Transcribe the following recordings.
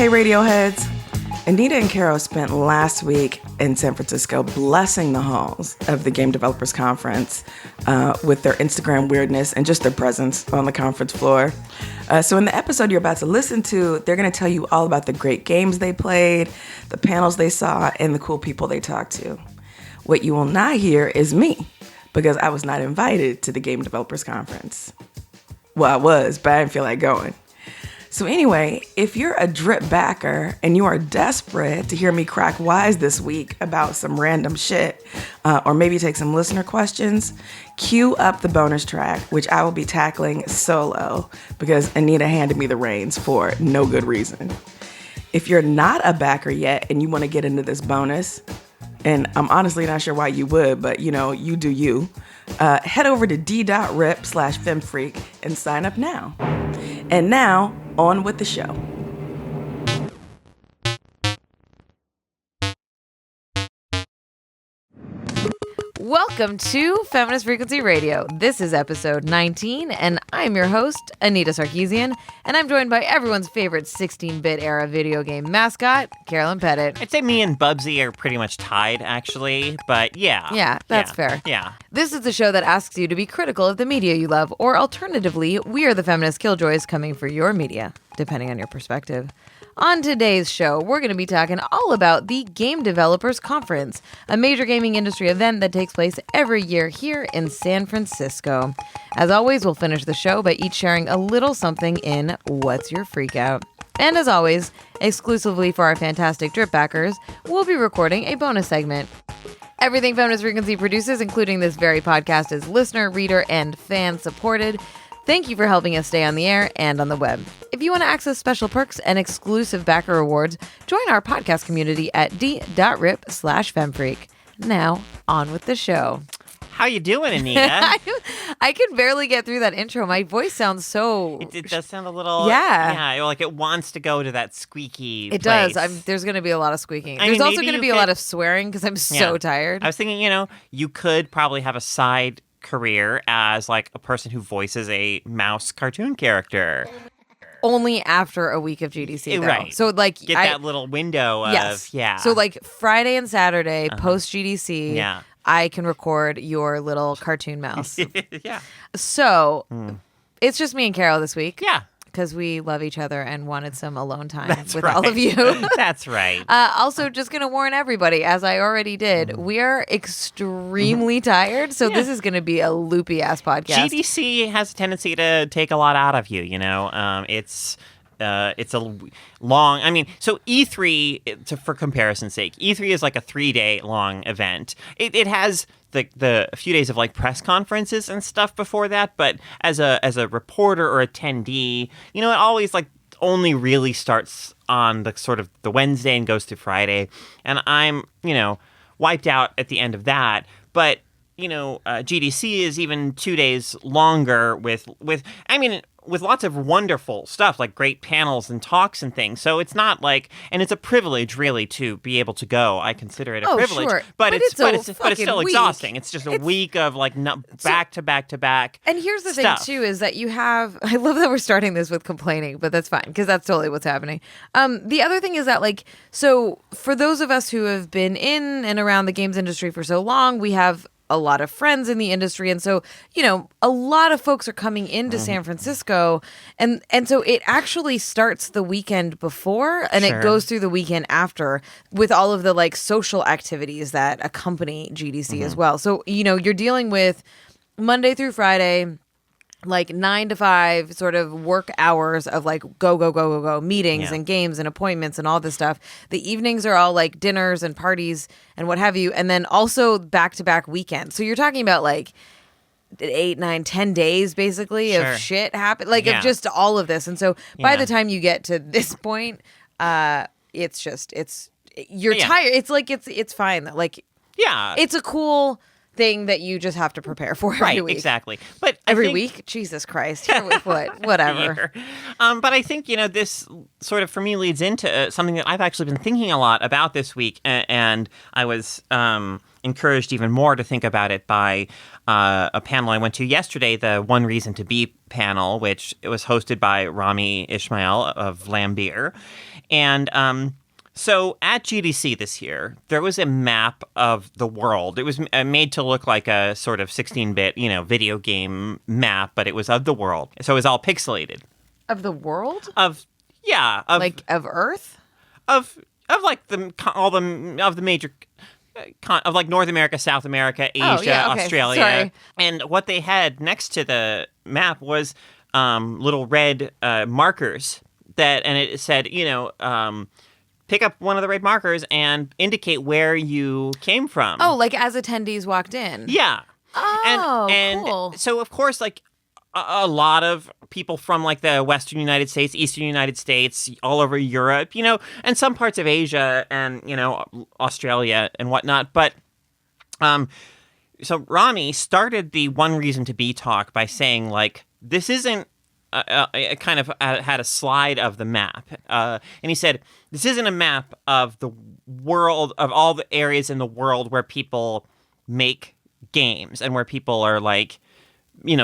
Hey, Radioheads. Anita and Caro spent last week in San Francisco blessing the halls of the Game Developers Conference with their Instagram weirdness and just their presence on the conference floor. So in the episode you're about to listen to, they're going to tell you all about the great games they played, the panels they saw, and the cool people they talked to. What you will not hear is me, because I was not invited to the Game Developers Conference. Well, I was, but I didn't feel like going. So anyway, if you're a drip backer and you are desperate to hear me crack wise this week about some random shit, or maybe take some listener questions, cue up the bonus track, which I will be tackling solo because Anita handed me the reins for no good reason. If you're not a backer yet and you want to get into this bonus, and I'm honestly not sure why you would, but you do you, head over to d.rip/FemFreak and sign up now. And now, on with the show. Welcome to Feminist Frequency Radio. This is episode 19, and I'm your host, Anita Sarkeesian, and I'm joined by everyone's favorite 16-bit era video game mascot, Carolyn Pettit. I'd say me and Bubsy are pretty much tied, actually, but yeah. Yeah, that's fair. Yeah. This is the show that asks you to be critical of the media you love, or alternatively, we are the feminist killjoys coming for your media, depending on your perspective. On today's show, we're going to be talking all about the Game Developers Conference, a major gaming industry event that takes place every year here in San Francisco. As always, we'll finish the show by each sharing a little something in What's Your Freak-Out? And as always, exclusively for our fantastic drip backers, we'll be recording a bonus segment. Everything Feminist Frequency produces, including this very podcast, is listener, reader, and fan-supported. Thank you for helping us stay on the air and on the web. If you want to access special perks and exclusive backer rewards, join our podcast community at d.rip/femfreak. Now, on with the show. How you doing, Anita? I can barely get through that intro. My voice sounds so... It does sound a little... Yeah. Yeah, like it wants to go to that squeaky It place. does. There's going to be a lot of squeaking. I There's mean, also maybe going to you be a could- lot of swearing because I'm so tired. I was thinking, you could probably have a side career as like a person who voices a mouse cartoon character. Only after a week of GDC, though. Right. So, like... Get that little window of... Yes. Yeah. So, like, Friday and Saturday, post-GDC... Yeah. I can record your little cartoon mouse. Yeah. So, it's just me and Carol this week. Yeah. Because we love each other and wanted some alone time That's with right. all of you. That's right. Also, just going to warn everybody, as I already did, we are extremely tired. So this is going to be a loopy-ass podcast. GDC has a tendency to take a lot out of you, It's a long... I mean, so E3, for comparison's sake, E3 is like a 3-day long event. It has the few days of like press conferences and stuff before that, but as a reporter or attendee, it always like only really starts on the sort of the Wednesday and goes through Friday. And I'm, wiped out at the end of that. But, GDC is even 2 days longer with lots of wonderful stuff, like great panels and talks and things. So it's not like, and it's a privilege really to be able to go. I consider it a privilege, sure. but it's still week. exhausting. It's just a week of like back to back to back. And here's the stuff. thing too, is that you have, I love that we're starting this with complaining, but that's fine because that's totally what's happening. The other thing is that so for those of us who have been in and around the games industry for so long, we have a lot of friends in the industry. And so, a lot of folks are coming into San Francisco. And so it actually starts the weekend before and it goes through the weekend after with all of the like social activities that accompany GDC as well. So, you're dealing with Monday through Friday, like 9 to 5 sort of work hours of like go meetings and games and appointments and all this stuff. The evenings are all like dinners and parties and what have you. And then also back-to-back weekends. So you're talking about like 8, 9, 10 days basically of shit happen, like of just all of this. And so by the time you get to this point, you're tired. It's like, it's fine. Like, it's a cool thing that you just have to prepare for every week. Exactly. But every week? Jesus Christ. Here with what? Whatever. But I think, this sort of for me leads into something that I've actually been thinking a lot about this week. And I was encouraged even more to think about it by a panel I went to yesterday, the One Reason to Be panel, which it was hosted by Rami Ismail of Lambeer. And so at GDC this year, there was a map of the world. It was made to look like a sort of 16-bit, video game map, but it was of the world. So it was all pixelated. Of the world? Of Earth? Of like the major of like North America, South America, Asia, Australia. Sorry. And what they had next to the map was little red markers and it said, pick up one of the red markers and indicate where you came from. Oh, like as attendees walked in. Yeah. Oh, cool. So of course, like a lot of people from like the Western United States, Eastern United States, all over Europe, and some parts of Asia and, Australia and whatnot. But so Rami started the One Reason to Be talk by saying, like, this isn't kind of had a slide of the map. And he said, this isn't a map of the world, of all the areas in the world where people make games and where people are like,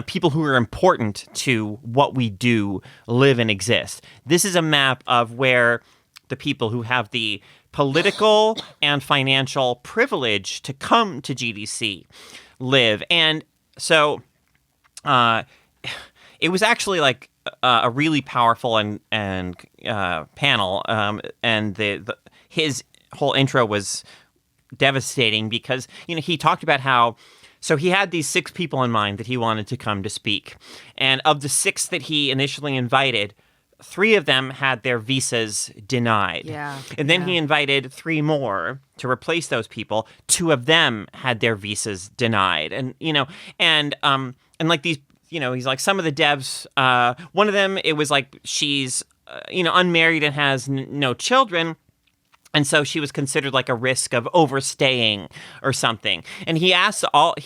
people who are important to what we do live and exist. This is a map of where the people who have the political and financial privilege to come to GDC live. And so it was actually like a really powerful and panel. And his whole intro was devastating because, he talked about how, so he had these 6 people in mind that he wanted to come to speak. And of the 6 that he initially invited, 3 of them had their visas denied. Yeah. And then he invited 3 more to replace those people. 2 of them had their visas denied. And, and like these, he's like, some of the devs, one of them, it was like she's, unmarried and has no children. And so she was considered like a risk of overstaying or something. And he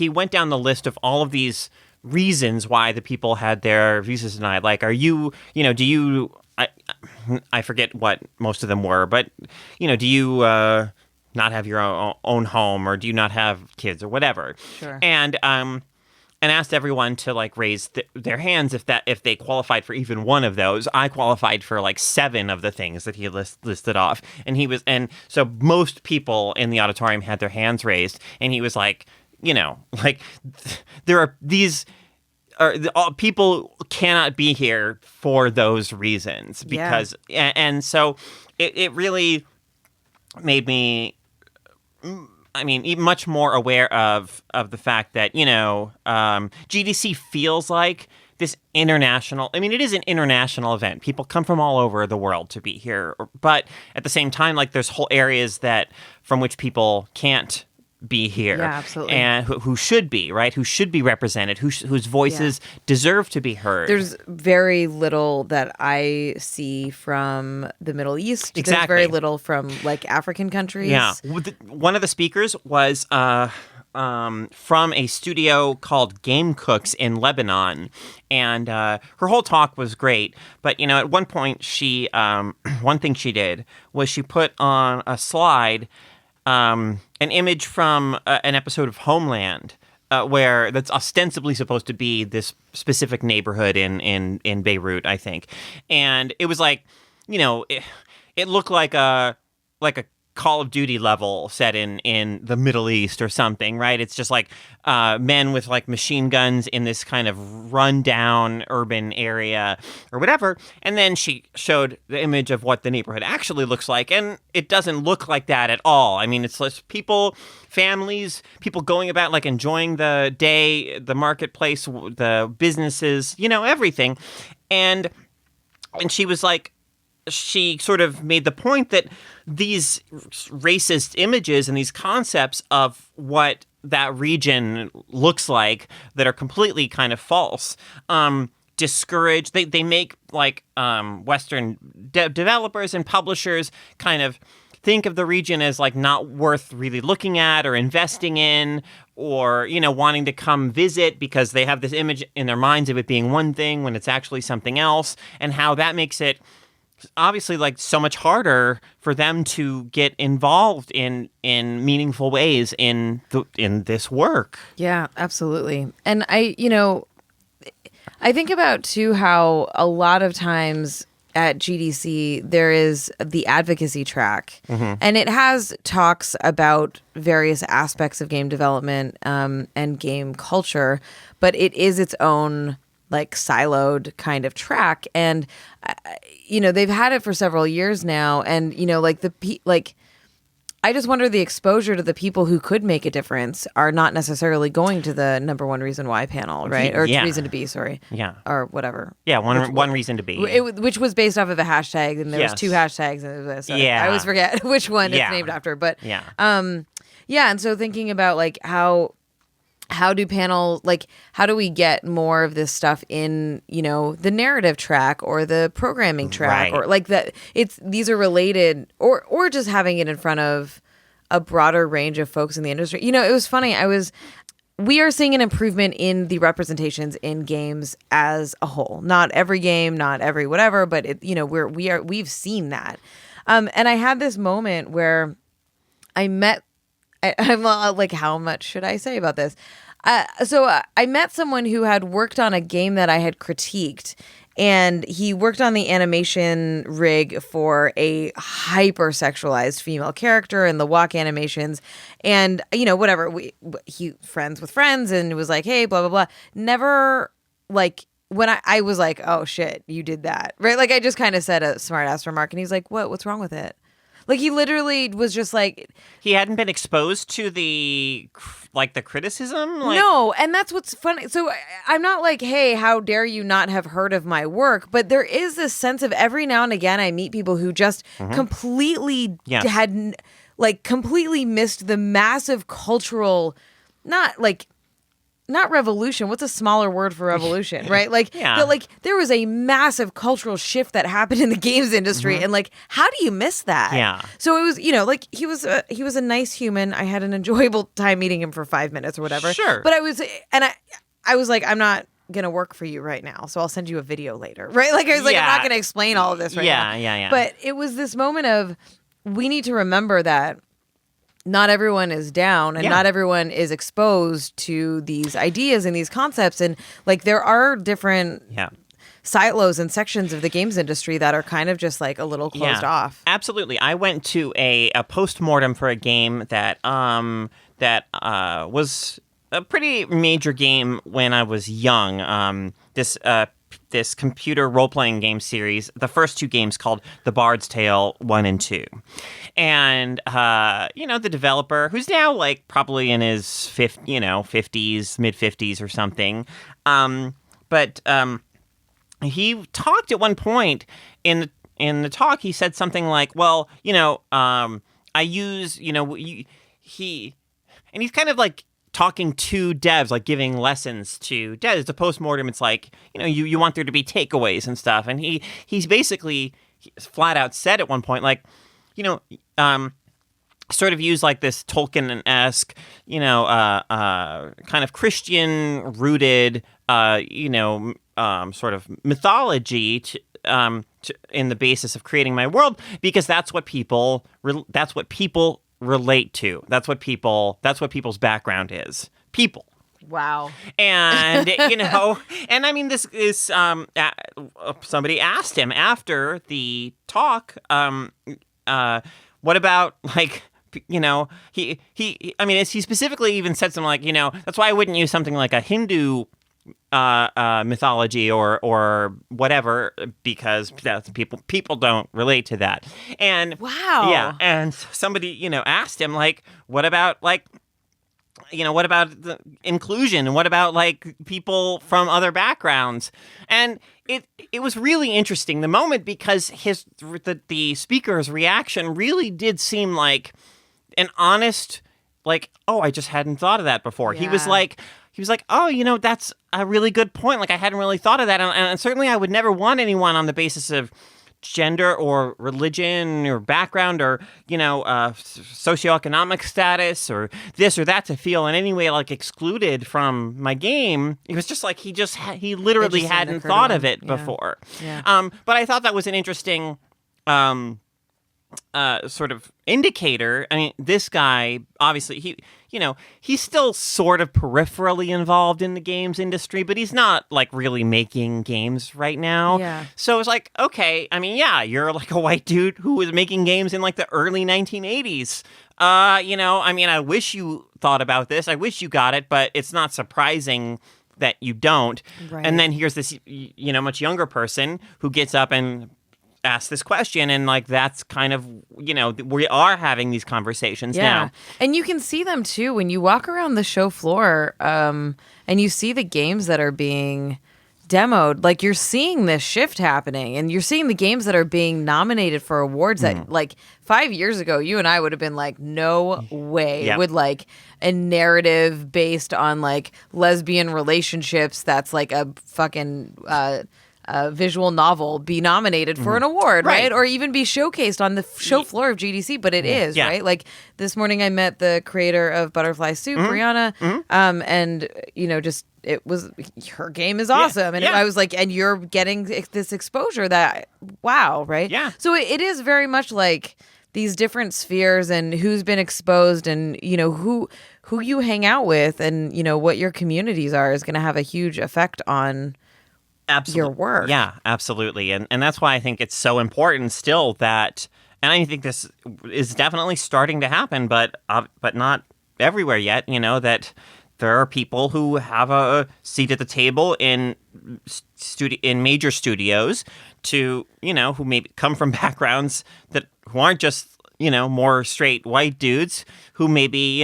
went down the list of all of these reasons why the people had their visas denied. Like, are you, do you, I forget what most of them were, but, do you not have your own home, or do you not have kids or whatever? Sure. And asked everyone to like raise their hands if they qualified for even one of those. I qualified for like 7 of the things that he listed off, and so most people in the auditorium had their hands raised, and he was like, like there are these. People cannot be here for those reasons because, and so it really made me. I mean, even much more aware of the fact that, GDC feels like this international. I mean, it is an international event. People come from all over the world to be here. But at the same time, like, there's whole areas from which people can't be here. Yeah, absolutely. And who should be, right? Who should be represented, whose voices deserve to be heard. There's very little that I see from the Middle East. Exactly. There's very little from, like, African countries. Yeah. One of the speakers was from a studio called Game Cooks in Lebanon. And her whole talk was great. But, at one point, she one thing she did was she put on a slide an image from an episode of Homeland, where that's ostensibly supposed to be this specific neighborhood in Beirut, I think. And it was like, it looked like a Call of Duty level set in the Middle East or something, right? It's just like men with like machine guns in this kind of rundown urban area or whatever. And then she showed the image of what the neighborhood actually looks like, and it doesn't look like that at all. I mean, it's just people, families, people going about like enjoying the day, the marketplace, the businesses, everything. And she was like, she sort of made the point that these racist images and these concepts of what that region looks like that are completely kind of false discourage. They make like Western developers and publishers kind of think of the region as like not worth really looking at or investing in, or wanting to come visit because they have this image in their minds of it being one thing when it's actually something else, and how that makes it obviously like so much harder for them to get involved in meaningful ways in this work. Yeah, absolutely. And I think about too how a lot of times at GDC there is the advocacy track, and it has talks about various aspects of game development and game culture, but it is its own like siloed kind of track. And they've had it for several years now, and I just wonder the exposure to the people who could make a difference are not necessarily going to the number one reason why panel, right? Or reason to be, sorry. Yeah. Or whatever. Yeah, one reason to be. Which was based off of a hashtag, and there was 2 hashtags. And so I always forget which one it's named after. But and so thinking about like how do panel, like, how do we get more of this stuff in, the narrative track or the programming track, or like that these are related, or just having it in front of a broader range of folks in the industry. It was funny. We are seeing an improvement in the representations in games as a whole. Not every game, not every whatever, but we've seen that. And I had this moment where I'm like, how much should I say about this? So I met someone who had worked on a game that I had critiqued, and he worked on the animation rig for a hyper-sexualized female character and the walk animations, and whatever. He friends with friends, and it was like, hey, blah blah blah. Never like when I was like, oh shit, you did that, right? Like I just kind of said a smart ass remark, and he's like, what's wrong with it? Like he literally was just like, he hadn't been exposed to the criticism. No, and that's what's funny. So I'm not like, hey, how dare you not have heard of my work? But there is this sense of every now and again I meet people who just completely had completely missed the massive cultural, not revolution. What's a smaller word for revolution, right? There was a massive cultural shift that happened in the games industry, and how do you miss that? Yeah. So it was, he was a nice human. I had an enjoyable time meeting him for 5 minutes or whatever. Sure. But I was like, I'm not gonna work for you right now, so I'll send you a video later, right? Like I was like, I'm not gonna explain all of this right now. Yeah. But it was this moment of, we need to remember that not everyone is down, and not everyone is exposed to these ideas and these concepts, and there are different silos and sections of the games industry that are kind of just a little closed off. Absolutely. I went to a post-mortem for a game that was a pretty major game when I was young. This computer role-playing game series, the first 2 games called The Bard's Tale 1 and 2. And, the developer, who's now, probably in his 50s, mid-50s or something, but he talked at one point in the talk, he said something like, well, I use, and he's kind of talking to devs, giving lessons to devs. It's a postmortem. It's you want there to be takeaways and stuff. And he's basically flat out said at one point, sort of used this Tolkien-esque, kind of Christian rooted, sort of mythology in the basis of creating my world, because that's what people relate to. That's what people's background is. People. Wow. And, and I mean, this is, somebody asked him after the talk, what about, he specifically even said something that's why I wouldn't use something like a Hindu mythology or whatever, because that's people don't relate to that. And wow. And somebody asked him what about what about the inclusion, and what about people from other backgrounds? And it was really interesting, the moment, because the speaker's reaction really did seem like an honest oh, I just hadn't thought of that before. Yeah. He was like, oh, that's a really good point. I hadn't really thought of that. And certainly I would never want anyone on the basis of gender or religion or background or, socioeconomic status or this or that to feel in any way excluded from my game. It was just he literally hadn't thought of it before. Yeah. But I thought that was an interesting sort of indicator. I mean, this guy, obviously, he's still sort of peripherally involved in the games industry, but he's not like really making games right now. Yeah. So it's like, okay, I mean, yeah, you're like a white dude who was making games in like the early 1980s. I mean, I wish you thought about this. I wish you got it, but it's not surprising that you don't. Right. And then here's this, much younger person who gets up and asks this question, and like that's kind of, we are having these conversations now. And you can see them too when you walk around the show floor, and you see the games that are being demoed. Like, you're seeing this shift happening, and you're seeing the games that are being nominated for awards that, like, 5 years ago, you and I would have been like, no way would like a narrative based on like lesbian relationships that's like a fucking visual novel be nominated for an award, right? Or even be showcased on the show floor of GDC, but it is, right? Like, this morning I met the creator of Butterfly Soup, Brianna, and, just, it was, her game is awesome. And I was like, and you're getting this exposure that, wow, right? Yeah. So it is very much like these different spheres and who's been exposed and, who you hang out with and, what your communities are is going to have a huge effect on your work. Yeah, absolutely. And that's why I think it's so important still that, and I think this is definitely starting to happen, but not everywhere yet, that there are people who have a seat at the table in major studios to, who maybe come from backgrounds who aren't just, more straight white dudes who maybe,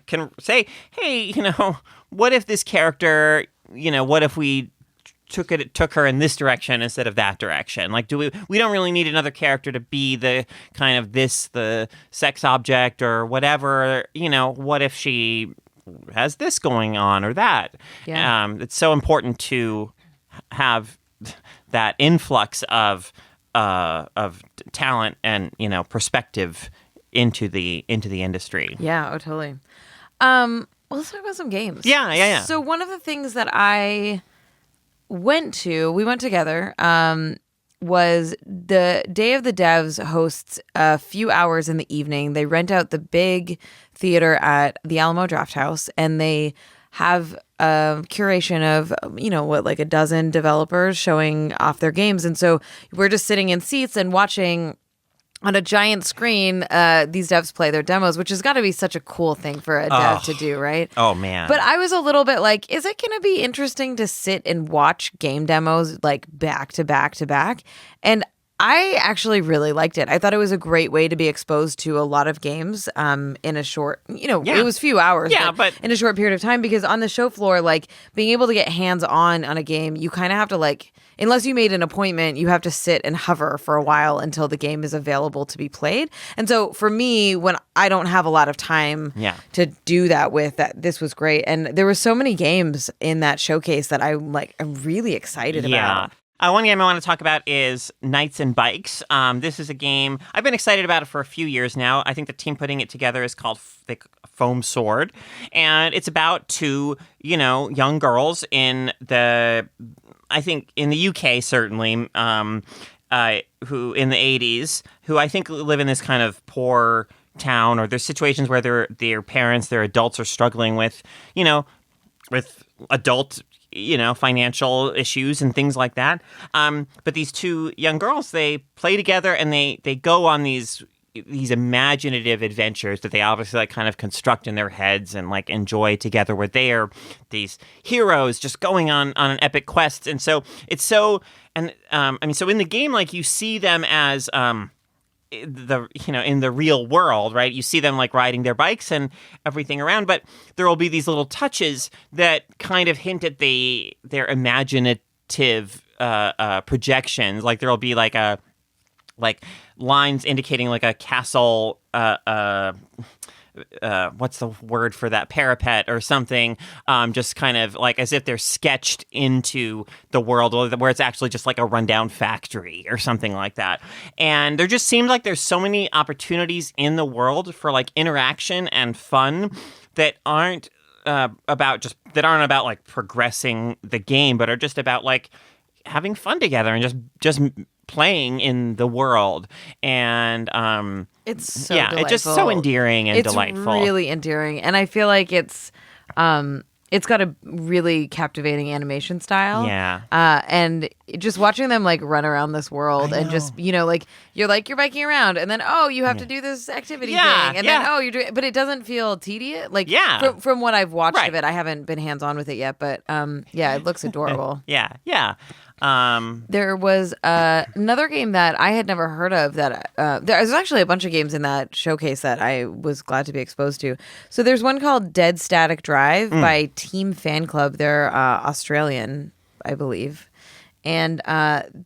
can say, hey, what if this character, what if we took her in this direction instead of that direction? Like, we don't really need another character to be the kind of the sex object or whatever, what if she has this going on or that? Yeah. It's so important to have that influx of talent and, perspective into the industry. Yeah, totally. Let's talk about some games. Yeah. So one of the things that we went together, was the Day of the Devs hosts a few hours in the evening. They rent out the big theater at the Alamo Drafthouse, and they have a curation of, like a dozen developers showing off their games. And so we're just sitting in seats and watching on a giant screen, these devs play their demos, which has got to be such a cool thing for a dev to do, right? Oh, man. But I was a little bit like, is it going to be interesting to sit and watch game demos like back to back to back? And I actually really liked it. I thought it was a great way to be exposed to a lot of games in a short, it was few hours, but in a short period of time, because on the show floor, like being able to get hands on a game, you kind of have to like, unless you made an appointment, you have to sit and hover for a while until the game is available to be played. And so for me, when I don't have a lot of time to do that this was great. And there were so many games in that showcase that I'm really excited about. One game I want to talk about is Knights and Bikes. This is a game, I've been excited about it for a few years now. I think the team putting it together is called Foam Sword. And it's about two, young girls in I think in the UK, certainly, who in the 80s, who I think live in this kind of poor town, or there's situations where their parents, their adults are struggling with, with adult, financial issues and things like that. But these two young girls, they play together and they go on these imaginative adventures that they obviously kind of construct in their heads and enjoy together, where they are these heroes just going on an epic quest. And so it's so, and so in the game, you see them as in the real world, right? You see them riding their bikes and everything around, but there will be these little touches that kind of hint at their imaginative projections. There will be lines indicating a castle, what's the word for that, parapet or something, just kind of as if they're sketched into the world, where it's actually just a rundown factory or something like that. And there just seems there's so many opportunities in the world for interaction and fun that aren't about progressing the game, but are just about having fun together and just playing in the world. And it's so delightful. It's just so endearing and delightful. It's really endearing, and I feel like it's got a really captivating animation style. Yeah. And just watching them like run around this world and just, like you're biking around and then, you have to do this activity thing. And then, you're doing, but it doesn't feel tedious. Like from what I've watched of it, I haven't been hands on with it yet, but it looks adorable. Yeah. There was another game that I had never heard of that there's actually a bunch of games in that showcase that I was glad to be exposed to. So there's one called Dead Static Drive by Team Fan Club. They're Australian, I believe. And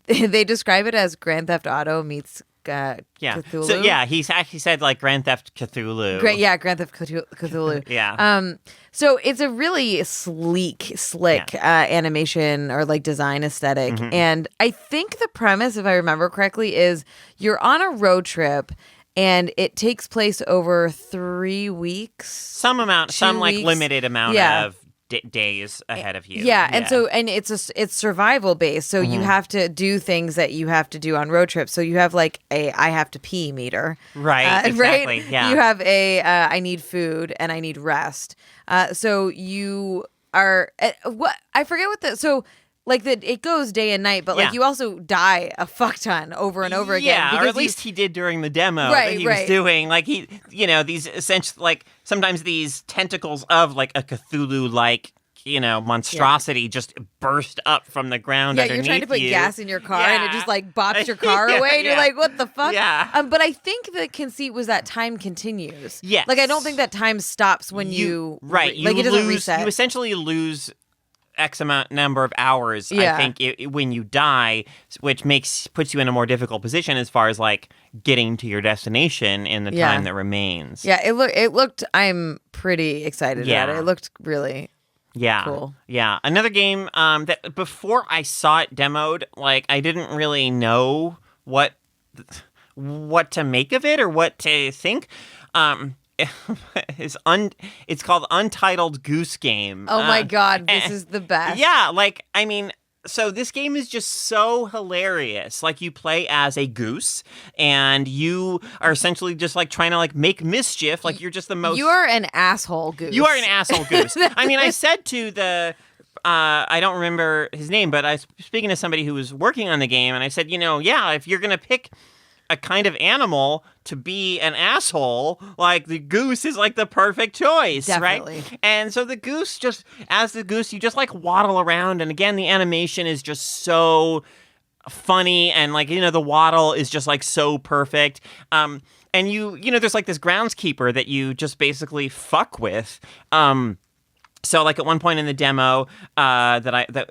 they describe it as Grand Theft Auto meets Cthulhu. So he's actually said like Grand Theft Cthulhu. Grand Theft Cthulhu. Yeah. So it's a really slick animation or like design aesthetic. And I think the premise, if I remember correctly, is you're on a road trip and it takes place over 3 weeks. Some like limited amount of days ahead of you. And so it's survival based, so you have to do things that you have to do on road trips. So you have like I have to pee meter, right? Exactly. Right? Yeah. You have I need food and I need rest. So you are what I forget what so. Like it goes day and night, but like you also die a fuck ton over and over again. Yeah, or at least he did during the demo that he was doing. Like these essentially like sometimes these tentacles of like a Cthulhu-like monstrosity just burst up from the ground underneath you. You're trying to put gas in your car and it just like bops your car away and you're like, what the fuck? Yeah. But I think the conceit was that time continues. Yes. Like I don't think that time stops when you it doesn't reset. You essentially lose X number of hours, I think, when you die, which puts you in a more difficult position as far as like getting to your destination in the time that remains. Yeah, it looked. I'm pretty excited about it. It looked really cool. Yeah, another game that before I saw it demoed, like I didn't really know what to make of it or what to think. It's called Untitled Goose Game. Oh my god, this is the best. Yeah, like I mean, so this game is just so hilarious. Like you play as a goose and you are essentially just like trying to like make mischief. Like you're just the most. You are an asshole goose. You are an asshole goose. I mean, I said to the I don't remember his name, but I was speaking to somebody who was working on the game and I said, if you're going to pick a kind of animal to be an asshole, like the goose is like the perfect choice. Definitely. Right? And so the goose you just like waddle around, and again the animation is just so funny, and like the waddle is just like so perfect. And there's like this groundskeeper that you just basically fuck with. So like at one point in the demo, the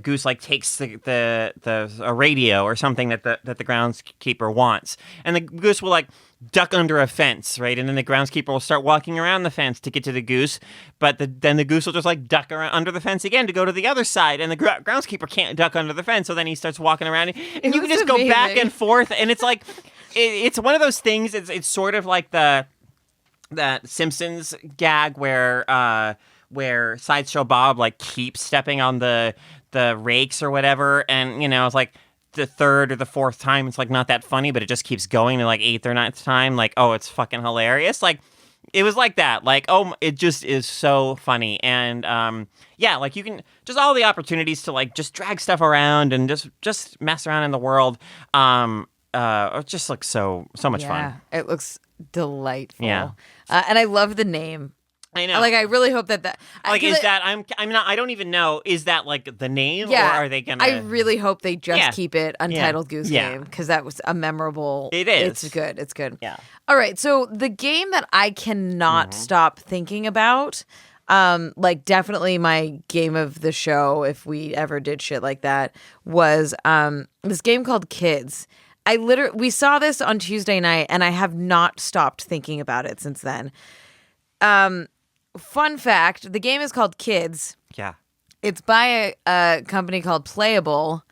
goose like takes a radio or something that the groundskeeper wants, and the goose will like duck under a fence, right? And then the groundskeeper will start walking around the fence to get to the goose, but then the goose will just like duck around under the fence again to go to the other side, and the groundskeeper can't duck under the fence, so then he starts walking around, and you can just go back and forth, and it's like it's one of those things. It's sort of like that Simpsons gag where Sideshow Bob like keeps stepping on the rakes or whatever, and it's like the third or the fourth time it's like not that funny, but it just keeps going to like eighth or ninth time, like, oh, it's fucking hilarious. Like it was like that, like, oh, it just is so funny. And like you can just all the opportunities to like just drag stuff around and just mess around in the world. It just looks so much fun. It looks delightful. Yeah. And I love the name. I know. Like I really hope that like is that I'm not, I don't even know, is that like the name, or are they gonna? I really hope they just keep it Untitled Goose Game, because that was a memorable. It is. It's good. Yeah. All right, so the game that I cannot stop thinking about, like definitely my game of the show if we ever did shit like that, was this game called Kids. We saw this on Tuesday night, and I have not stopped thinking about it since then. Fun fact, the game is called Kids. Yeah. It's by a company called Playables.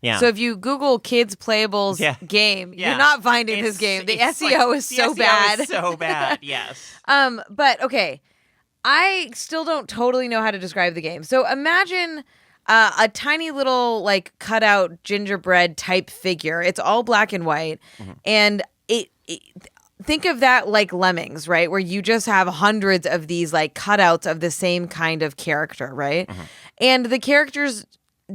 Yeah. So if you Google Kids Playables game, you're not finding this game. The SEO is so bad. The SEO is so bad, yes. But okay, I still don't totally know how to describe the game. So imagine a tiny little like cutout gingerbread type figure. It's all black and white, and it think of that like Lemmings, right? Where you just have hundreds of these like cutouts of the same kind of character, right? And the characters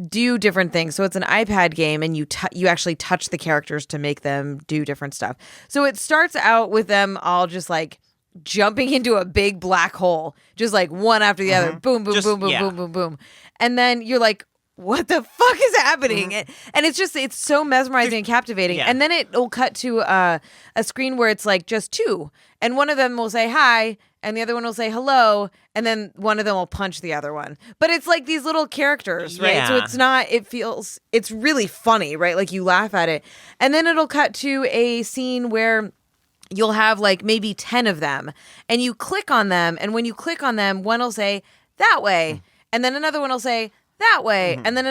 do different things. So it's an iPad game, and you actually touch the characters to make them do different stuff. So it starts out with them all just like jumping into a big black hole, just like one after the other. Boom, boom, boom, boom, boom, boom, boom. And then you're like, what the fuck is happening? And it's so mesmerizing and captivating. And then it'll cut to a screen where it's like just two. And one of them will say hi, and the other one will say hello, and then one of them will punch the other one. But it's like these little characters, right? So it's really funny, right? Like you laugh at it. And then it'll cut to a scene where you'll have like maybe 10 of them, and you click on them, and when you click on them, one will say that way, and then another one will say that way, and then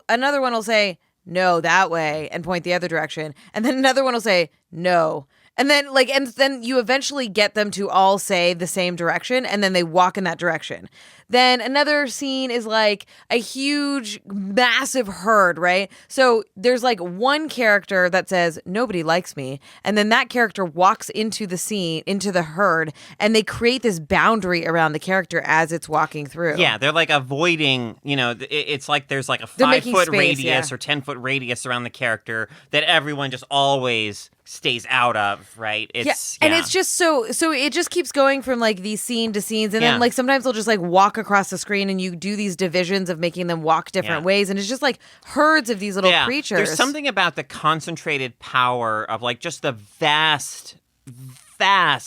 another one will say no, that way, and point the other direction, and then another one will say no. And then you eventually get them to all say the same direction, and then they walk in that direction. Then another scene is like a huge, massive herd, right? So there's like one character that says, nobody likes me. And then that character walks into the scene, into the herd, and they create this boundary around the character as it's walking through. Yeah, they're like avoiding, it's like there's like a 5-foot radius or 10-foot radius around the character that everyone just always stays out of, right? And it's just so it just keeps going from like these scene to scenes, and then like sometimes they'll just like walk across the screen, and you do these divisions of making them walk different ways, and it's just like herds of these little creatures. There's something about the concentrated power of like just the vast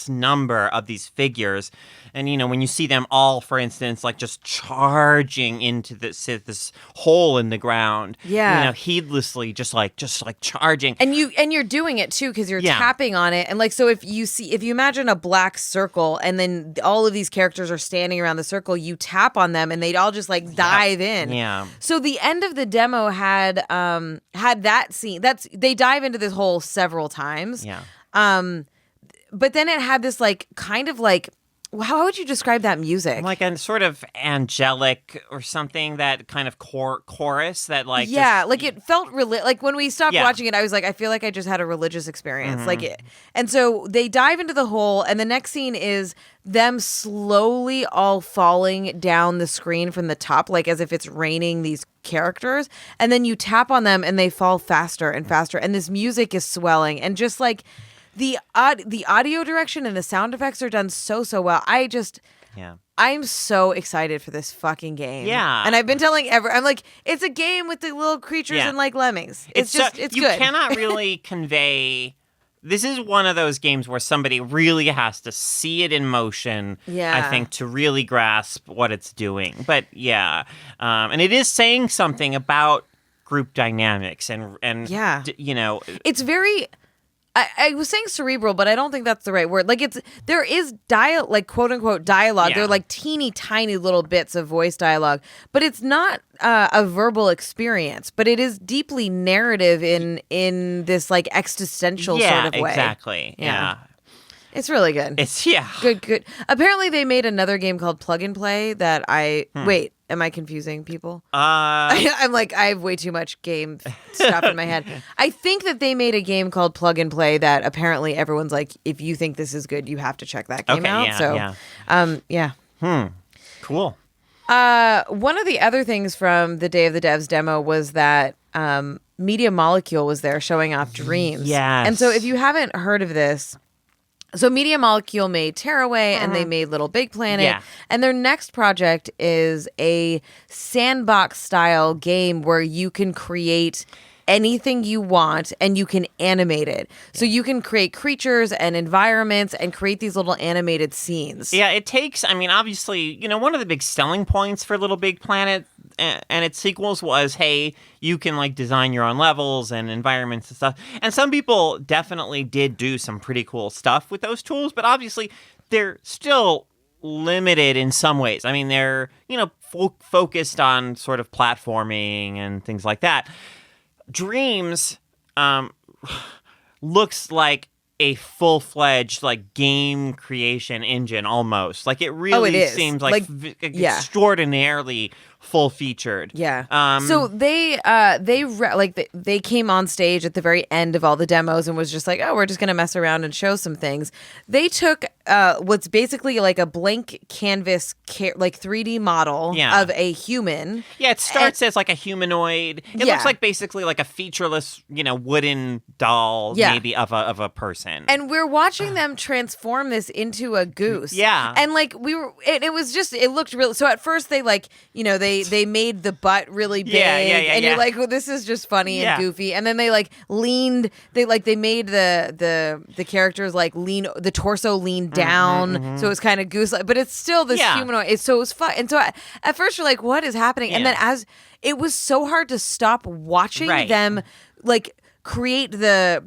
number of these figures. And, when you see them all, for instance, like just charging into this hole in the ground, heedlessly, just like charging. And you're doing it too, because you're tapping on it. And like, so if you imagine a black circle, and then all of these characters are standing around the circle, you tap on them, and they'd all just like dive in. Yeah. So the end of the demo had that scene. They dive into this hole several times. Yeah. But then it had this like kind of like, how would you describe that music? Like a sort of angelic or something, that kind of chorus that like... Yeah, like it felt... like when we stopped watching it, I was like, I feel like I just had a religious experience. And so they dive into the hole, and the next scene is them slowly all falling down the screen from the top, like as if it's raining these characters. And then you tap on them, and they fall faster and faster. And this music is swelling. And just like... The audio direction and the sound effects are done so well. I'm so excited for this fucking game. Yeah. And I've been telling I'm like, it's a game with the little creatures and like lemmings. It's good. You cannot really convey. This is one of those games where somebody really has to see it in motion, I think, to really grasp what it's doing. But and it is saying something about group dynamics and it's very... I was saying cerebral, but I don't think that's the right word. Like there is like quote unquote dialogue. They're like teeny tiny little bits of voice dialogue, but it's not a verbal experience. But it is deeply narrative in this like existential sort of way. Exactly. Yeah. It's really good. It's good. Apparently, they made another game called Plug and Play that wait. Am I confusing people? I'm like, I have way too much game stuff in my head. I think that they made a game called Plug and Play that apparently everyone's like, if you think this is good, you have to check that game out. Cool. One of the other things from the Day of the Devs demo was that Media Molecule was there showing off Dreams. Yes. And so if you haven't heard of this, so Media Molecule made Tearaway and they made Little Big Planet. Yeah. And their next project is a sandbox style game where you can create anything you want and you can animate it. So you can create creatures and environments and create these little animated scenes. Yeah, it takes, obviously, one of the big selling points for Little Big Planet and its sequels was, hey, you can like design your own levels and environments and stuff. And some people definitely did do some pretty cool stuff with those tools, but obviously they're still limited in some ways. They're, focused on sort of platforming and things like that. Dreams looks like a full-fledged like game creation engine almost. Like it really seems like extraordinarily full featured. Yeah. So they came on stage at the very end of all the demos and was just like, oh, we're just gonna mess around and show some things. They took what's basically like a blank canvas, like 3D model of a human. Yeah, it starts as like a humanoid. It looks like basically like a featureless, wooden doll, maybe of a person. And we're watching them transform this into a goose. Yeah. And like it was just, it looked really. So at first they they made the butt really big. And you're like, well, this is just funny and goofy. And then they like leaned. They made the characters like lean, the torso lean down, so it was kind of goose-like, but it's still this humanoid. So it was fun. And so at first you're like, what is happening? And then as it was so hard to stop watching them like create the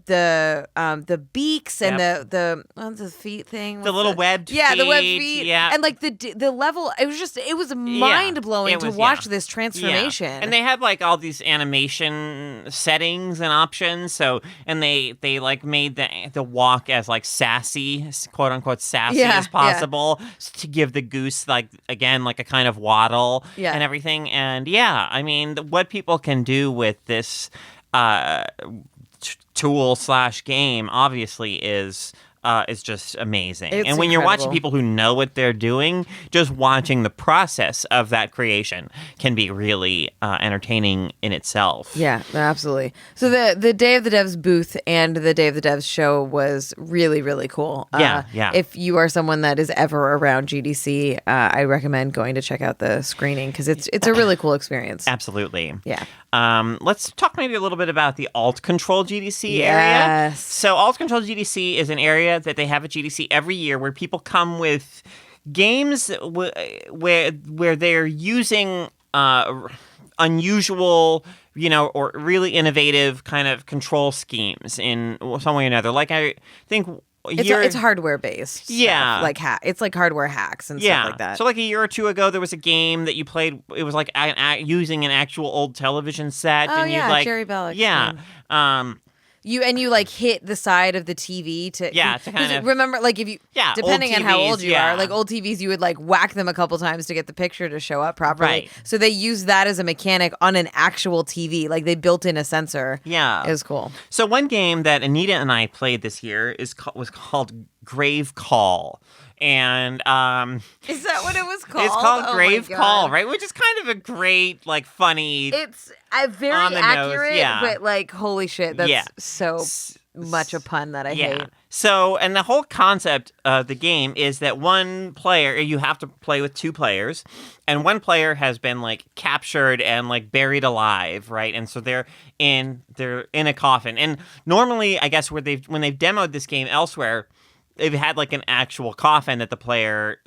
beaks and the feet thing, the little webbed feet. The webbed feet, and like the level. It was mind blowing to watch this transformation. And they had like all these animation settings and options. So they like made the walk as like sassy, quote unquote sassy as possible to give the goose like again like a kind of waddle and everything. And I mean what people can do with this tool/game obviously is just amazing. It's and when you're watching incredible. people who know what they're doing, just watching the process of that creation can be really entertaining in itself. Yeah, absolutely. So the Day of the Devs booth and the Day of the Devs show was really, really cool. If you are someone that is ever around GDC, I recommend going to check out the screening because it's a really cool experience. Absolutely. Yeah. Let's talk maybe a little bit about the alt-control GDC area. Yes. So alt-control GDC is an area that they have at GDC every year where people come with games where they're using unusual, or really innovative kind of control schemes in some way or another. Like I think it's hardware based. Yeah. Stuff. Like it's like hardware hacks and stuff like that. So like a year or two ago, there was a game that you played. It was like using an actual old television set. Oh, and yeah, you'd like, Jerry Bell. Yeah. You like hit the side of the TV to kind of remember, like if you depending on how old you are, like old TVs you would like whack them a couple times to get the picture to show up properly. Right. So they used that as a mechanic on an actual TV, like they built in a sensor. Yeah, it was cool. So one game that Anita and I played this year was called Grave Call. And is that what it was called? It's called Grave Call, right? Which is kind of a great, like, funny. It's very accurate, but like, holy shit, that's so much a pun that I hate. So, and the whole concept of the game is that one player, you have to play with two players, and one player has been like captured and like buried alive, right? And so they're in a coffin. And normally, I guess when they've demoed this game elsewhere, they've had like an actual coffin that the player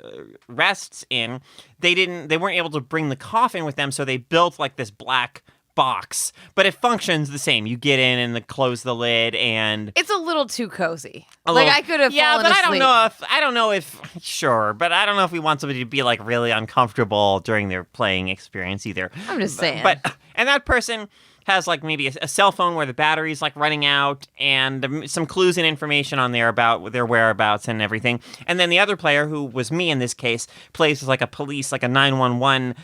rests in. They weren't able to bring the coffin with them, so they built like this black box, but it functions the same. You get in and close the lid, and it's a little too cozy. I could have fallen but asleep. I don't know if we want somebody to be like really uncomfortable during their playing experience either. I'm just saying. And that person has like maybe a cell phone where the battery's like running out, and some clues and information on there about their whereabouts and everything. And then the other player, who was me in this case, plays as like a police, like a 911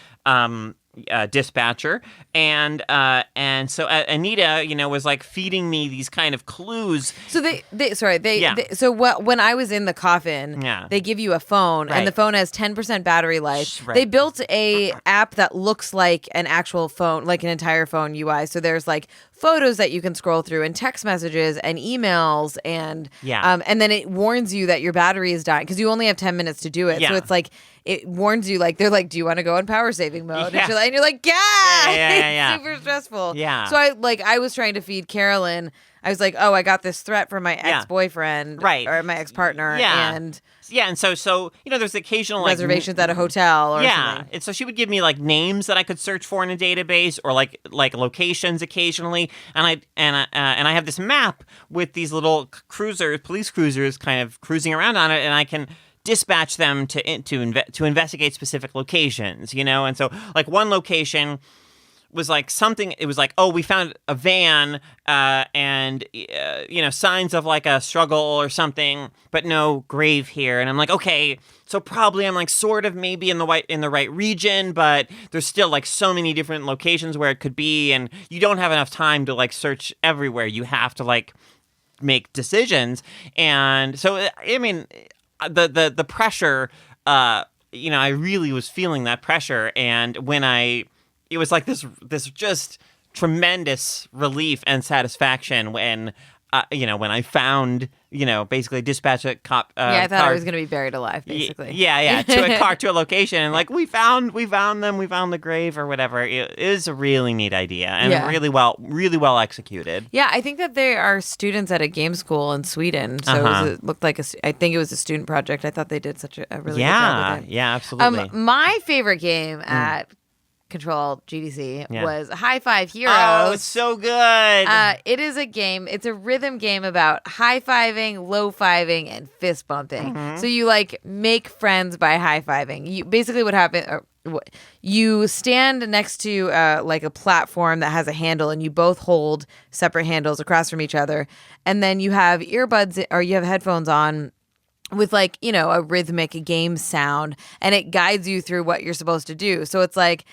dispatcher, and so Anita, was like feeding me these kind of clues. So when I was in the coffin, they give you a phone, and the phone has 10% battery life. Right. They built a app that looks like an actual phone, like an entire phone UI. So there's like photos that you can scroll through, and text messages, and emails, and then it warns you that your battery is dying because you only have 10 minutes to do it. So it's like, it warns you, like, they're like, do you want to go in power saving mode? And you're like, yeah. It's super stressful. Yeah. So I was trying to feed Carolyn. I was like, oh, I got this threat from my ex-boyfriend, or my ex-partner, and so there's occasional reservations at a hotel, or something. And so she would give me like names that I could search for in a database, or like locations occasionally, and I have this map with these little police cruisers, kind of cruising around on it, and I can dispatch them to investigate specific locations, and so like one location was like something. It was like, oh, we found a van and signs of like a struggle or something, but no grave here. And I'm like, okay, so probably I'm like sort of maybe in the right region, but there's still like so many different locations where it could be, and you don't have enough time to like search everywhere. You have to like make decisions, and so I mean, the pressure. I really was feeling that pressure, and it was like this just tremendous relief and satisfaction when I found, basically dispatch a cop. I thought car. I was going to be buried alive, basically. To a car, to a location, and like we found them, we found the grave or whatever. It is a really neat idea and really well executed. Yeah, I think that they are students at a game school in Sweden, so it looked like I think it was a student project. I thought they did such a really good job with it. Yeah, absolutely. My favorite game at Control-GDC was High Five Heroes. Oh, it's so good. It is a game. It's a rhythm game about high-fiving, low-fiving, and fist bumping. So you like make friends by high-fiving. You basically what happened. You stand next to like a platform that has a handle, and you both hold separate handles across from each other, and then you have earbuds or you have headphones on with like, a rhythmic game sound, and it guides you through what you're supposed to do. So it's like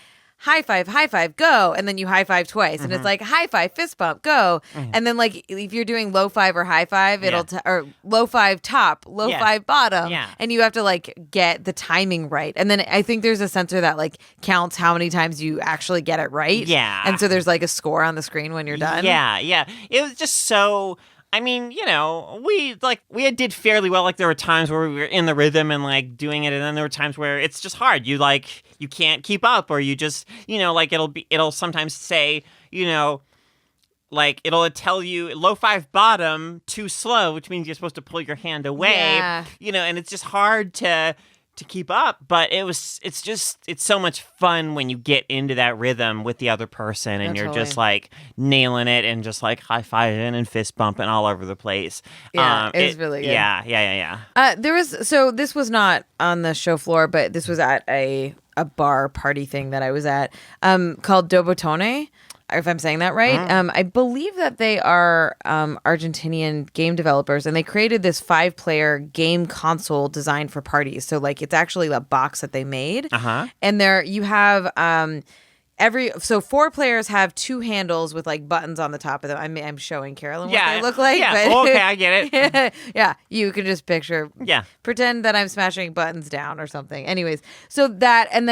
high five, go, and then you high five twice, and it's like high five, fist bump, go, and then like if you're doing low five or high five, it'll or low five top, low five bottom, and you have to like get the timing right, and then I think there's a sensor that like counts how many times you actually get it right, and so there's like a score on the screen when you're done. It was just so. I mean, we did fairly well. Like there were times where we were in the rhythm and like doing it, and then there were times where it's just hard. You can't keep up, or you just it'll sometimes say like it'll tell you low five bottom too slow, which means you're supposed to pull your hand away. And it's just hard to keep up, but it's so much fun when you get into that rhythm with the other person and you're just like nailing it and just like high-fiving and fist bumping all over the place. It was really good. This was not on the show floor, but this was at a bar party thing that I was at called Dobotone, if I'm saying that right. I believe that they are Argentinian game developers, and they created this 5-player game console designed for parties. So like it's actually a box that they made. And there you have 4 players have 2 handles with like buttons on the top of them. I'm showing Carolyn what they look like. Yeah. But Okay, I get it. Yeah, you can just picture. Yeah. Pretend that I'm smashing buttons down or something. Anyways, so that and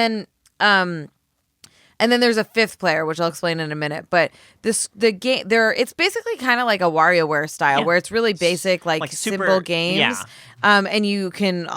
then there's a 5th player, which I'll explain in a minute. But the game it's basically kind of like a WarioWare style, where it's really basic, like simple games. Yeah. And you can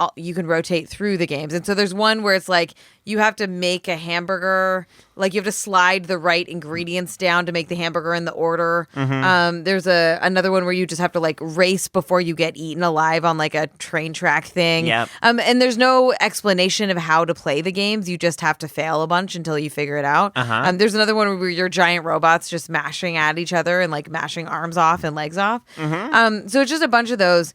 rotate through the games. And so there's one where it's like you have to make a hamburger, like you have to slide the right ingredients down to make the hamburger in the order. There's another one where you just have to like race before you get eaten alive on like a train track thing. And there's no explanation of how to play the games. You just have to fail a bunch until you figure it out. There's another one where you're giant robots just mashing at each other and like mashing arms off and legs off. So it's just a bunch of those.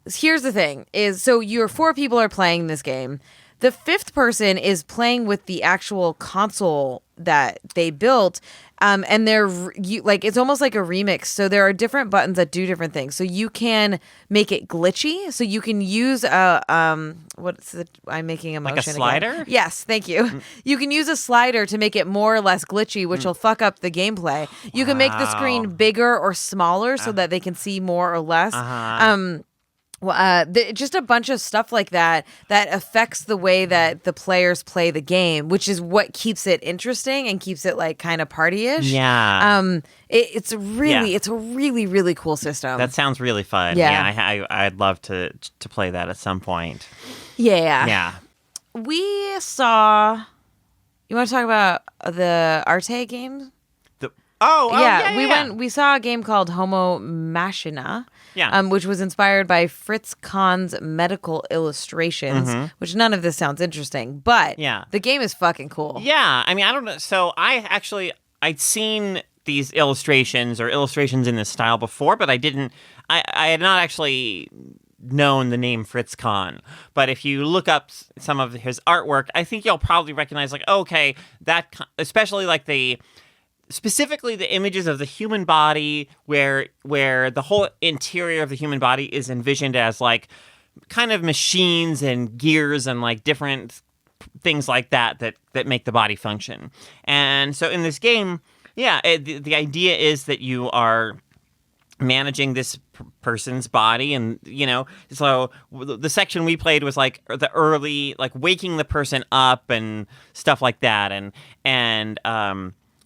Here's the thing is, so your 4 people are playing this game. The 5th person is playing with the actual console that they built. And it's almost like a remix. So there are different buttons that do different things. So you can make it glitchy. So you can use I'm making a motion. Like a slider? Again. Yes, thank you. You can use a slider to make it more or less glitchy, which will fuck up the gameplay. You can make the screen bigger or smaller so that they can see more or less. Just a bunch of stuff like that affects the way that the players play the game, which is what keeps it interesting and keeps it like kind of party-ish. It's a really, really cool system. That sounds really fun. I'd love to play that at some point. We saw. You want to talk about the Arte games? We saw a game called Homo Machina. Which was inspired by Fritz Kahn's medical illustrations, which none of this sounds interesting, but the game is fucking cool. I mean, I don't know. So I'd seen these illustrations in this style before, but I had not actually known the name Fritz Kahn. But if you look up some of his artwork, I think you'll probably recognize like, okay, that, especially like the specifically the images of the human body where the whole interior of the human body is envisioned as like kind of machines and gears and like different things like that make the body function. And so in this game, the idea is that you are managing this person's body, and so the section we played was like the early, like waking the person up and stuff like that, and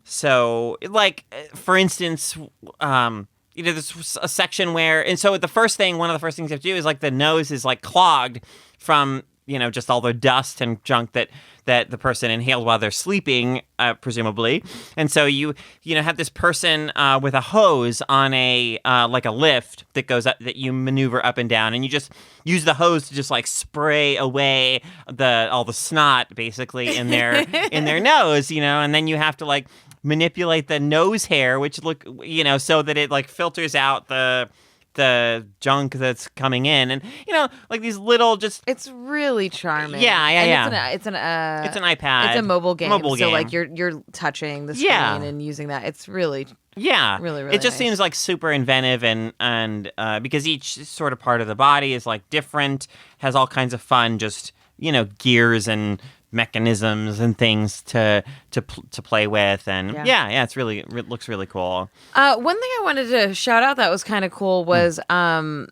so like for instance, there's a section where, and so one of the first things you have to do is like the nose is like clogged from just all the dust and junk that the person inhaled while they're sleeping, presumably. And so you have this person with a hose on a like a lift that goes up, that you maneuver up and down, and you just use the hose to just like spray away all the snot basically in their nose, and then you have to like manipulate the nose hair, which so that it like filters out the junk that's coming in, and like these little it's really charming. It's an iPad. It's a mobile game. So like you're touching the screen and using that. It's really really it just nice. seems like super inventive, and because each sort of part of the body is like different, has all kinds of fun just gears and mechanisms and things to play with, and it looks really cool. One thing I wanted to shout out that was kind of cool was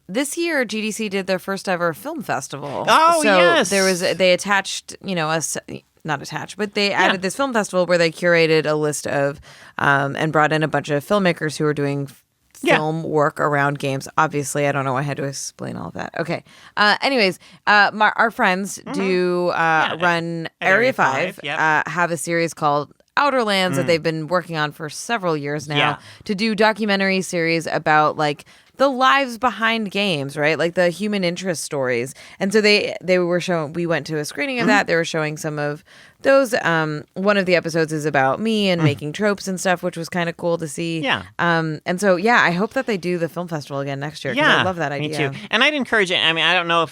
this year GDC did their first ever film festival. Oh, so yes. They attached not attached, but they added this film festival where they curated a list of and brought in a bunch of filmmakers who are doing film work around games. Obviously, I don't know why I had to explain all of that. Okay. Anyways, our friends do run Area 5, have a series called Outerlands that they've been working on for several years now to do documentary series about like the lives behind games, right? Like the human interest stories. And so they were showing, we went to a screening of that. They were showing some of those. One of the episodes is about me and making tropes and stuff, which was kind of cool to see. Yeah. And so, I hope that they do the film festival again next year. Yeah. I love that idea. Me too. And I'd encourage it. I mean, I don't know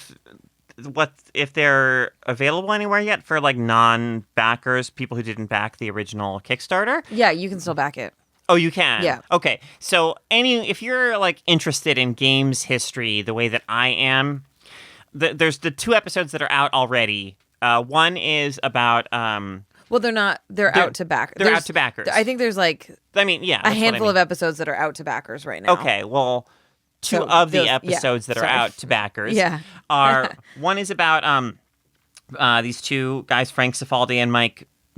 if they're available anywhere yet for like non-backers, people who didn't back the original Kickstarter. Yeah, you can still back it. Oh, you can? Yeah. Okay. So if you're like interested in games history the way that I am, there's the 2 episodes that are out already. One is about well, they're not. They're out to backers. They're out to backers. I think there's like a handful of episodes that are out to backers right now. Okay, well, 2 of the episodes that are out to backers are one is about these 2 guys, Frank Cifaldi and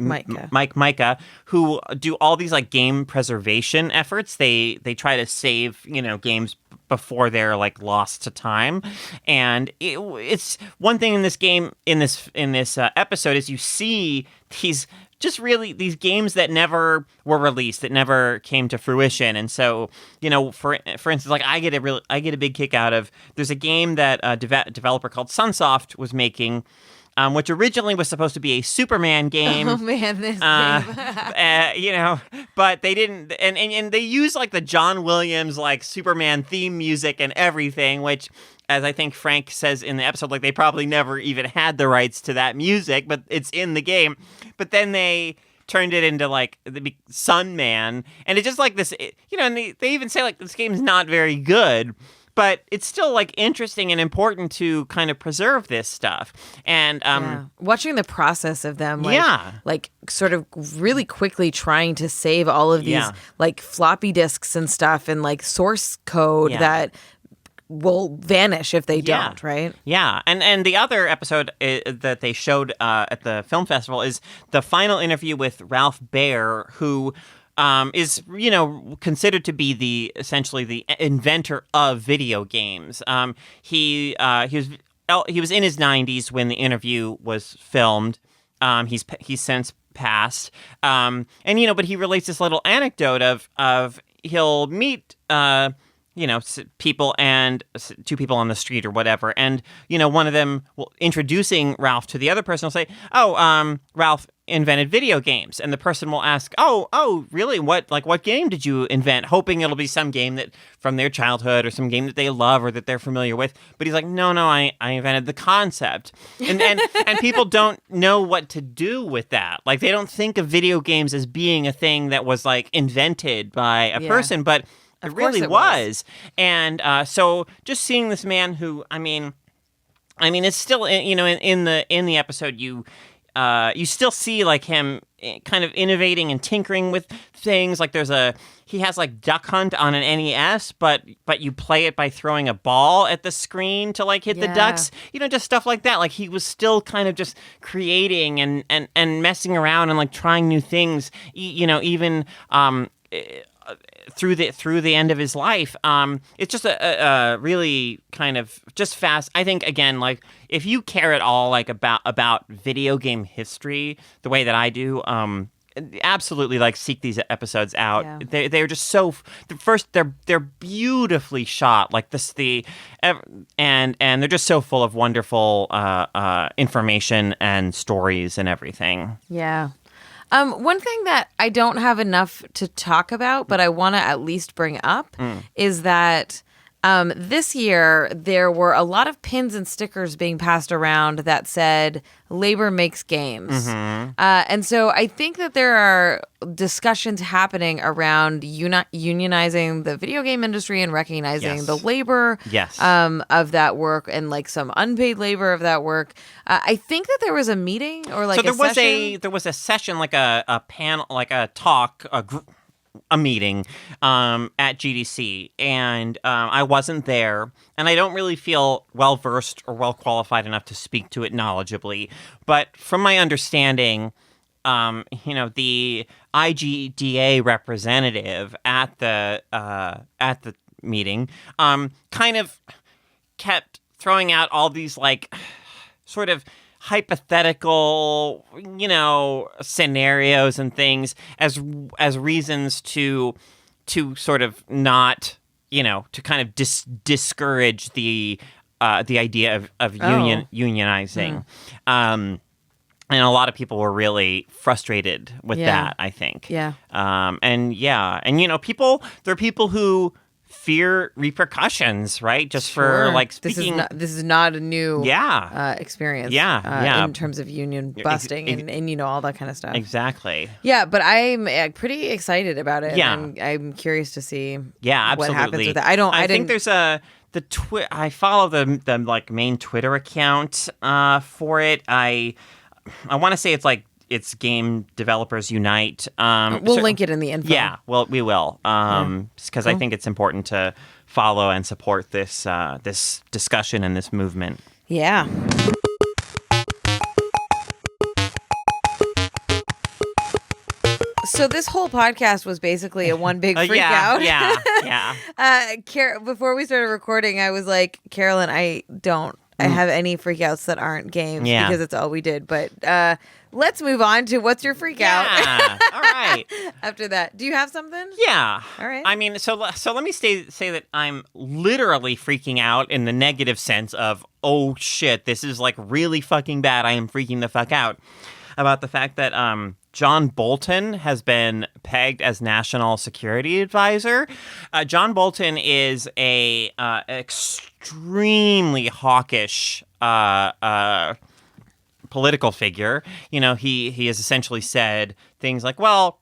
Micah, who do all these like game preservation efforts. They try to save games before they're like lost to time, and it's one thing in this game in this episode is you see these games that never were released, that never came to fruition. And so for instance, like I get a big kick out of, there's a game that a developer called Sunsoft was making, which originally was supposed to be a Superman game. Oh man, this game. But they didn't, and they use like the John Williams like Superman theme music and everything, which, as I think Frank says in the episode, like they probably never even had the rights to that music, but it's in the game. But then they turned it into like the Sunman, and it's just like this, and they even say like this game's not very good. But it's still like interesting and important to kind of preserve this stuff. And watching the process of them, like sort of really quickly trying to save all of these like floppy disks and stuff and like source code that will vanish if they don't, right? Yeah. And the other episode that they showed at the film festival is the final interview with Ralph Baer, who is considered to be essentially the inventor of video games. He was in his 90s when the interview was filmed. He's since passed. But he relates this little anecdote of he'll meet people and 2 people on the street or whatever, and one of them introducing Ralph to the other person will say, "Oh, Ralph, invented video games, and the person will ask, oh, really? What game did you invent? Hoping it'll be some game that from their childhood or some game that they love or that they're familiar with. But he's like, no, I invented the concept, and people don't know what to do with that. Like, they don't think of video games as being a thing that was like invented by a person, but it really was. And so just seeing this man who, I mean, it's still, in the episode, you still see like him kind of innovating and tinkering with things. Like he has like Duck Hunt on an NES, but you play it by throwing a ball at the screen to like hit the ducks, just stuff like that. Like, he was still kind of just creating and messing around and like trying new things, even through the end of his life. It's just a really kind of just fast. I think, again, like, if you care at all like about video game history the way that I do, absolutely like seek these episodes out. Yeah. They're just so first they're beautifully shot, like and they're just so full of wonderful information and stories and everything. Yeah. One thing that I don't have enough to talk about, but I want to at least bring up is that this year there were a lot of pins and stickers being passed around that said labor makes games. Mm-hmm. And so I think that there are discussions happening around unionizing the video game industry and recognizing the labor of that work and like some unpaid labor of that work. I think that there was a meeting or like there was a session, like a panel, like a talk, a meeting at GDC, and I wasn't there, and I don't really feel well-versed or well-qualified enough to speak to it knowledgeably, but from my understanding, the IGDA representative at the meeting kind of kept throwing out all these like sort of hypothetical, scenarios and things as reasons to sort of not, to kind of discourage the idea of unionizing. And a lot of people were really frustrated with that, I think. Yeah. And there are people who fear repercussions, right? Just for like speaking. This is not a new experience. In terms of union busting and all that kind of stuff. Exactly. Yeah, but I'm pretty excited about it. Yeah, I'm curious to see. What happens with it. I think there's I follow the like main Twitter account for it. I want to say it's Game Developers Unite. We'll link it in the info. Yeah, well, we will. Because I think it's important to follow and support this discussion and this movement. Yeah. So this whole podcast was basically a one big freak out. Before we started recording, I was like, Carolyn, I have any freak outs that aren't games because it's all we did. But let's move on to what's your freak out. All right. After that, do you have something? Yeah. All right. I mean, so let me say that I'm literally freaking out in the negative sense of, oh shit, this is like really fucking bad. I am freaking the fuck out about the fact that John Bolton has been pegged as National Security Advisor. John Bolton is a extremely hawkish political figure. He has essentially said things like, well,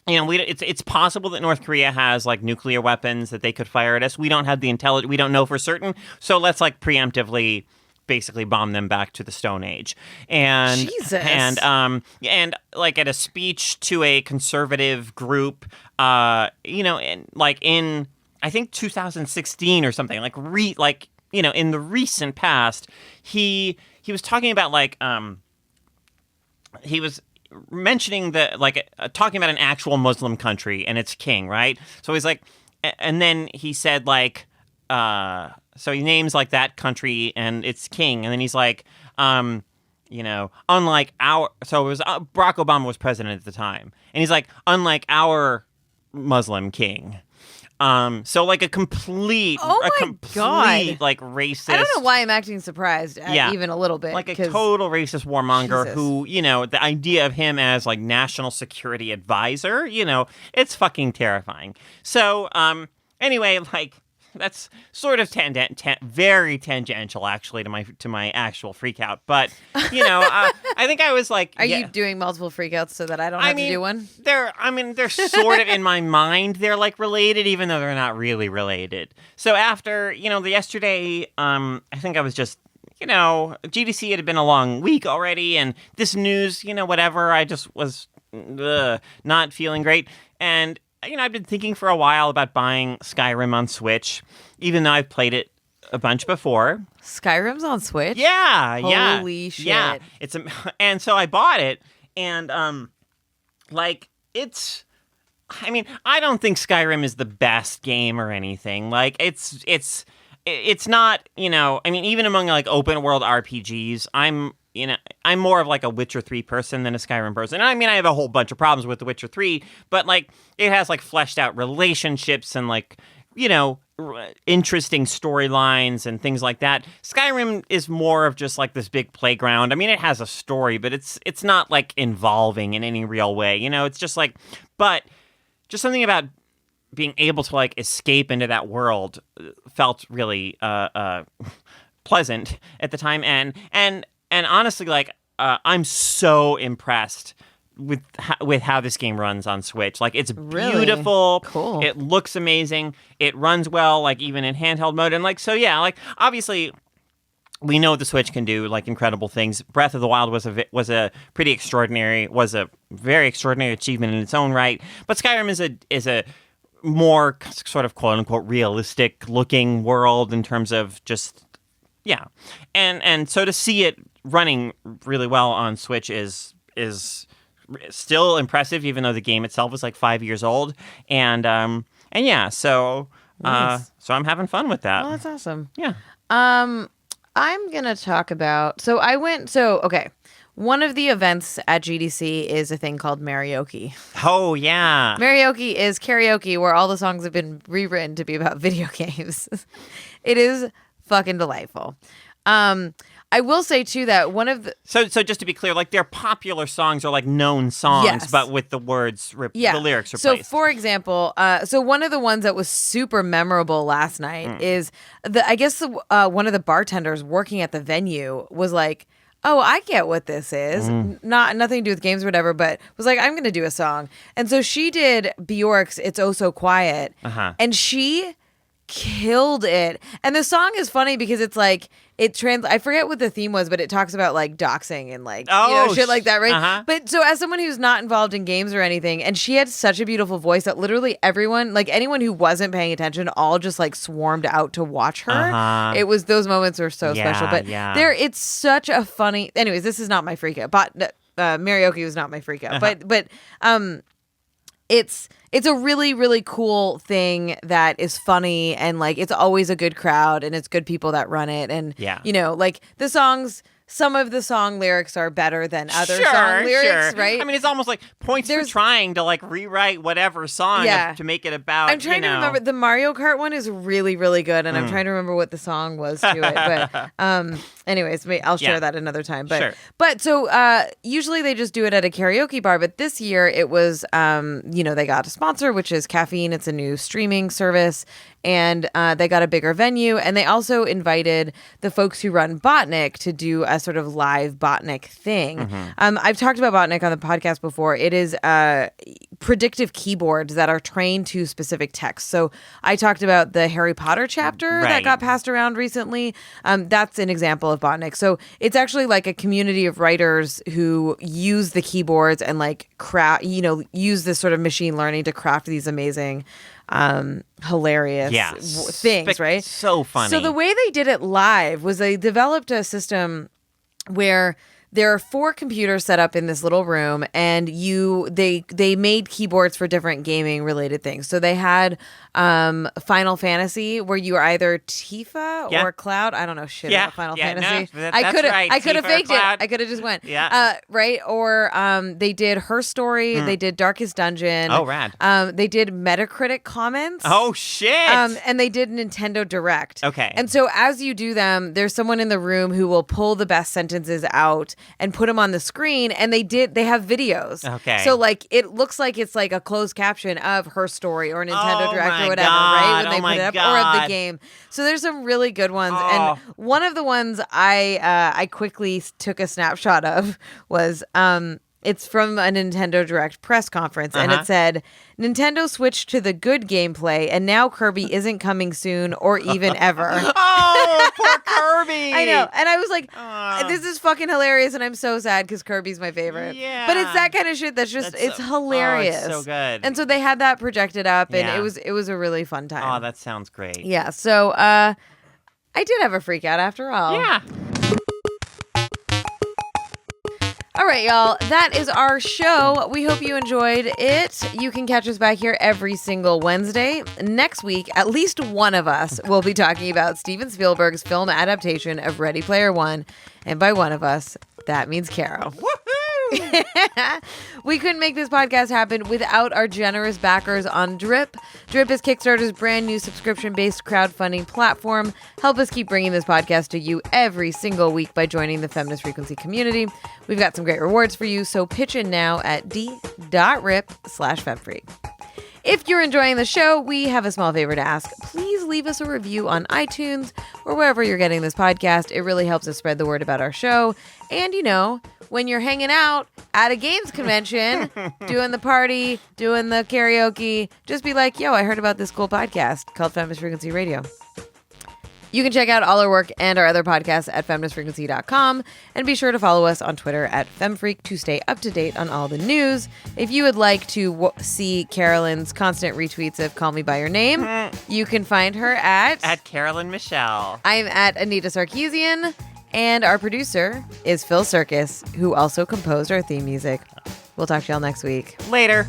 it's possible that North Korea has like nuclear weapons that they could fire at us. We don't have the intelligence. We don't know for certain. So let's like preemptively basically bomb them back to the Stone Age. And Jesus. And like at a speech to a conservative group, in I think 2016 or something, in the recent past, he was talking about he was mentioning talking about an actual Muslim country and its king, right? So he's like, and then he said so he names like that country and its king, and then he's like, unlike so it was Barack Obama was president at the time, and he's like, unlike our Muslim king, So like a complete God. like racist. I don't know why I'm acting surprised, even a little bit. Like a total racist warmonger Jesus. who, the idea of him as like national security advisor, it's fucking terrifying. So, anyway, like that's sort of very tangential actually to my actual freak out. But, I think I was like, Are you doing multiple freakouts so that I don't have to do one? They're sort of in my mind. They're like related, even though they're not really related. So after, yesterday, I think I was just, GDC had been a long week already, and this news, whatever, I just was not feeling great. And, I've been thinking for a while about buying Skyrim on Switch, even though I've played it a bunch before. Skyrim's on Switch? Yeah. Holy shit. Yeah. And so I bought it, and, I don't think Skyrim is the best game or anything. Like, it's not, even among like open world RPGs, I'm more of like a Witcher 3 person than a Skyrim person. I have a whole bunch of problems with The Witcher 3, but like it has like fleshed out relationships and like, interesting storylines and things like that. Skyrim is more of just like this big playground. It has a story, but it's not like involving in any real way. It's just like, but just something about being able to like escape into that world felt really pleasant at the time, and honestly, like I'm so impressed with how this game runs on Switch. Like it's beautiful, cool. It looks amazing. It runs well, like even in handheld mode, and like so yeah, like obviously. We know the Switch can do like incredible things. Breath of the Wild was a very extraordinary achievement in its own right. But Skyrim is a more sort of quote unquote realistic looking world in terms of just and so to see it running really well on Switch is still impressive, even though the game itself is like 5 years old. And yeah, so Nice. so I'm having fun with that. Oh, that's awesome. Yeah. I'm going to talk about... okay. One of the events at GDC is a thing called karaoke. Oh, yeah. Karaoke is karaoke where all the songs have been rewritten to be about video games. It is fucking delightful. I will say, too, that one of the... So just to be clear, like, their popular songs are, like, known songs, Yes. but with the words, the lyrics replaced. So, for example, one of the ones that was super memorable last night is, one of the bartenders working at the venue was like, oh, I get what this is. Nothing to do with games or whatever, but was like, I'm going to do a song. And so she did Bjork's It's Oh So Quiet, and she killed it. And the song is funny because it's like, I forget what the theme was, but it talks about like doxing and like shit like that, right? But so as someone who's not involved in games or anything, and she had such a beautiful voice that literally everyone, like anyone who wasn't paying attention, all just like swarmed out to watch her. It was, those moments were so special. But it's such a funny. Anyways, this is not my freak out. But karaoke was not my freak out. But it's a really, really cool thing that is funny, and like it's always a good crowd and it's good people that run it. And like the songs, some of the song lyrics are better than other song lyrics, right? It's almost like points for trying to like rewrite whatever song to make it about. I'm trying to remember. The Mario Kart one is really, really good, and I'm trying to remember what the song was to it. But anyways, I'll share that another time. But so usually they just do it at a karaoke bar, but this year it was they got a sponsor, which is Caffeine. It's a new streaming service. And they got a bigger venue, and they also invited the folks who run Botnik to do a sort of live Botnik thing. I've talked about Botnik on the podcast before. It is predictive keyboards that are trained to specific texts. So I talked about the Harry Potter chapter that got passed around recently. That's an example of Botnik. So it's actually like a community of writers who use the keyboards and like use this sort of machine learning to craft these amazing hilarious things, right? So funny. So the way they did it live was they developed a system where there are 4 computers set up in this little room, and they made keyboards for different gaming related things. So they had Final Fantasy, where you were either Tifa or Cloud. I don't know shit about Final Fantasy. No, I could have faked Cloud. it. I could have just went. Yeah. Right. Or they did Her Story. They did Darkest Dungeon. Oh, rad. They did Metacritic comments. Oh shit. And they did Nintendo Direct. Okay. And so as you do them, there's someone in the room who will pull the best sentences out and put them on the screen. And they have videos. Okay. So like it looks like it's like a closed caption of Her Story or Nintendo Direct my or whatever, God. right? When they Oh my put it up, God. or of the game. So there's some really good ones. Oh. And one of the ones I quickly took a snapshot of was it's from a Nintendo Direct press conference, and it said, Nintendo switched to the good gameplay, and now Kirby isn't coming soon or even ever. Oh, poor Kirby. I know. And I was like, this is fucking hilarious, and I'm so sad because Kirby's my favorite. Yeah. But it's that kind of shit that's just, it's hilarious. Oh, it's so good. And so they had that projected up, and Yeah. it was a really fun time. Oh, that sounds great. Yeah, so I did have a freak out after all. Yeah. All right, y'all. That is our show. We hope you enjoyed it. You can catch us back here every single Wednesday. Next week, at least one of us will be talking about Steven Spielberg's film adaptation of Ready Player One. And by one of us, that means Caro. We couldn't make this podcast happen without our generous backers on Drip. Drip is Kickstarter's brand new subscription-based crowdfunding platform. Help us keep bringing this podcast to you every single week by joining the Feminist Frequency community. We've got some great rewards for you, so pitch in now at d.rip/femfreak. If you're enjoying the show, we have a small favor to ask. Please leave us a review on iTunes or wherever you're getting this podcast. It really helps us spread the word about our show. And, you know, when you're hanging out at a games convention, doing the party, doing the karaoke, just be like, yo, I heard about this cool podcast called Feminist Frequency Radio. You can check out all our work and our other podcasts at feministfrequency.com, and be sure to follow us on Twitter at FemFreak to stay up to date on all the news. If you would like to see Carolyn's constant retweets of Call Me By Your Name, you can find her at Carolyn Michelle. I'm at Anita Sarkeesian, and our producer is Phil Circus, who also composed our theme music. We'll talk to y'all next week. Later.